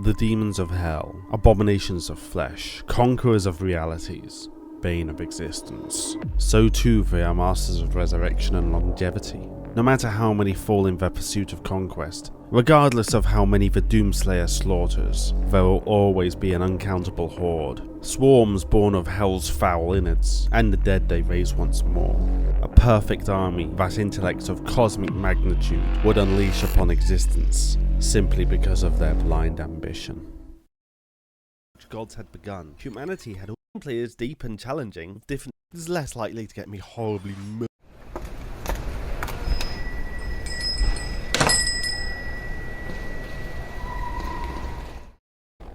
The demons of hell, abominations of flesh, conquerors of realities, bane of existence. So too they are masters of resurrection and longevity. No matter how many fall in their pursuit of conquest, regardless of how many the Doomslayer slaughters, there will always be an uncountable horde, swarms born of hell's foul innards, and the dead they raise once more. A perfect army that intellect of cosmic magnitude would unleash upon existence, simply because of their blind ambition. Gods had begun. Humanity had all players deep and challenging, different is less likely to get me horribly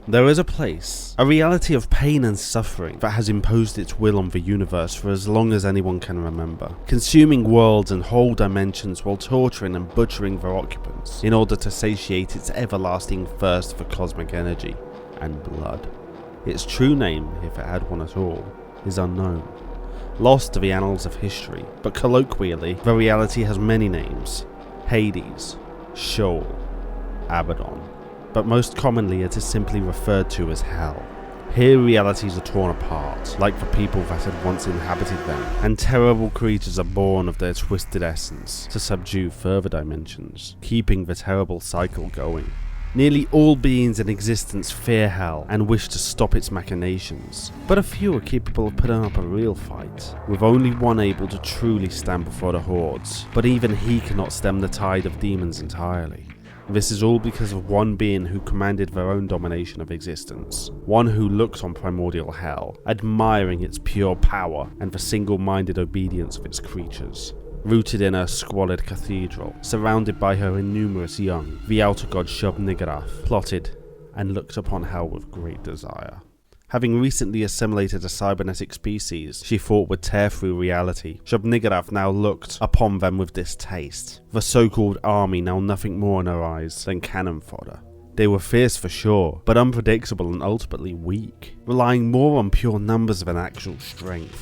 There is a place, a reality of pain and suffering that has imposed its will on the universe for as long as anyone can remember, consuming worlds and whole dimensions while torturing and butchering their occupants in order to satiate its everlasting thirst for cosmic energy and blood. Its true name, if it had one at all, is unknown, lost to the annals of history, but colloquially, the reality has many names: Hades, Sheol, Abaddon. But most commonly it is simply referred to as hell. Here realities are torn apart, like the people that had once inhabited them, and terrible creatures are born of their twisted essence to subdue further dimensions, keeping the terrible cycle going. Nearly all beings in existence fear hell and wish to stop its machinations, but a few are capable of putting up a real fight, with only one able to truly stand before the hordes, but even he cannot stem the tide of demons entirely. This is all because of one being who commanded their own domination of existence, one who looked on primordial hell, admiring its pure power and the single-minded obedience of its creatures. Rooted in a squalid cathedral, surrounded by her innumerous young, the outer god Shub-Niggurath plotted and looked upon hell with great desire. Having recently assimilated a cybernetic species she thought would tear through reality, Shub-Niggurath now looked upon them with distaste, the so-called army now nothing more in her eyes than cannon fodder. They were fierce for sure, but unpredictable and ultimately weak, relying more on pure numbers than actual strength.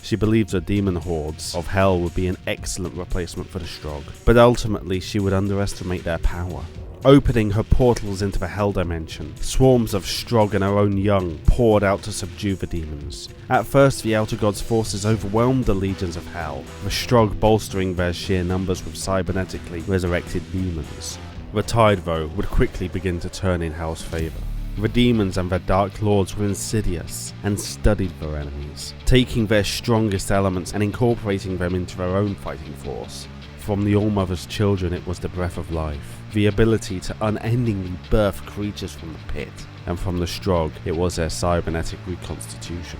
She believed the demon hordes of hell would be an excellent replacement for the Strog, but ultimately she would underestimate their power. Opening her portals into the hell dimension, swarms of Strog and her own young poured out to subdue the demons. At first the Outer God's forces overwhelmed the legions of hell, the Strog bolstering their sheer numbers with cybernetically resurrected demons. The tide though would quickly begin to turn in hell's favour. The demons and their dark lords were insidious and studied their enemies, taking their strongest elements and incorporating them into their own fighting force. From the All-Mother's children it was the breath of life, the ability to unendingly birth creatures from the pit, and from the Strog it was their cybernetic reconstitution.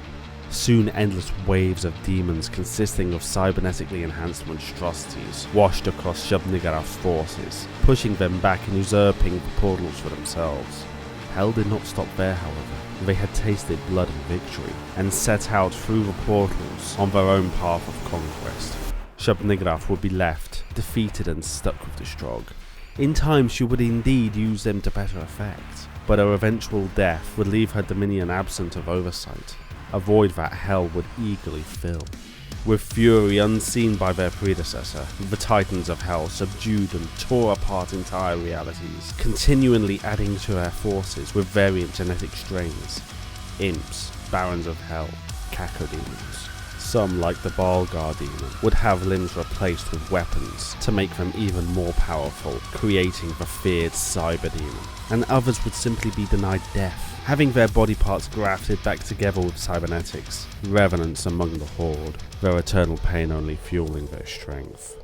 Soon endless waves of demons consisting of cybernetically enhanced monstrosities washed across Shub-Niggurath's forces, pushing them back and usurping the portals for themselves. Hell did not stop there, however. They had tasted blood and victory, and set out through the portals on their own path of conquest. Shub-Niggurath would be left, defeated and stuck with the Strog. In time she would indeed use them to better effect, but her eventual death would leave her dominion absent of oversight, a void that hell would eagerly fill. With fury unseen by their predecessor, the Titans of Hell subdued and tore apart entire realities, continually adding to their forces with variant genetic strains. Imps, Barons of Hell, Cacodemons. Some, like the Balgar demon, would have limbs replaced with weapons to make them even more powerful, creating the feared Cyber Demon. And others would simply be denied death, having their body parts grafted back together with cybernetics, revenants among the horde, their eternal pain only fueling their strength.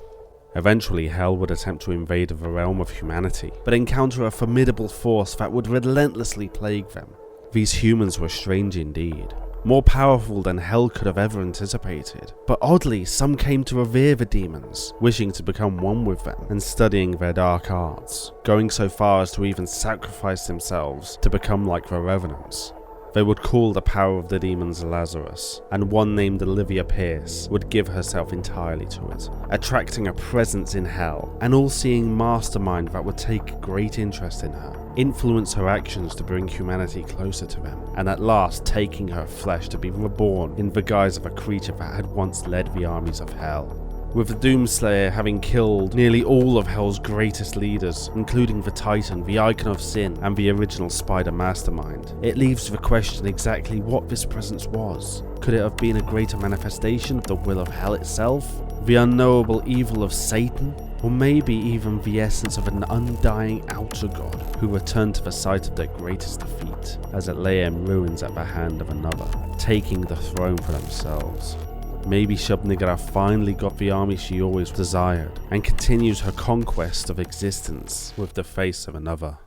Eventually Hell would attempt to invade the realm of humanity, but encounter a formidable force that would relentlessly plague them. These humans were strange indeed, more powerful than Hell could have ever anticipated, but oddly some came to revere the demons, wishing to become one with them and studying their dark arts, going so far as to even sacrifice themselves to become like their revenants. They would call the power of the demons Lazarus, and one named Olivia Pierce would give herself entirely to it, attracting a presence in hell, an all-seeing mastermind that would take great interest in her, influence her actions to bring humanity closer to them, and at last taking her flesh to be reborn in the guise of a creature that had once led the armies of hell. with the Doomslayer having killed nearly all of Hell's greatest leaders, including the Titan, the Icon of Sin, and the original Spider Mastermind. It leaves the question exactly what this presence was. Could it have been a greater manifestation of the will of Hell itself? The unknowable evil of Satan? Or maybe even the essence of an undying outer god who returned to the site of their greatest defeat, as it lay in ruins at the hand of another, taking the throne for themselves. Maybe Shub-Niggurath finally got the army she always desired, and continues her conquest of existence with the face of another.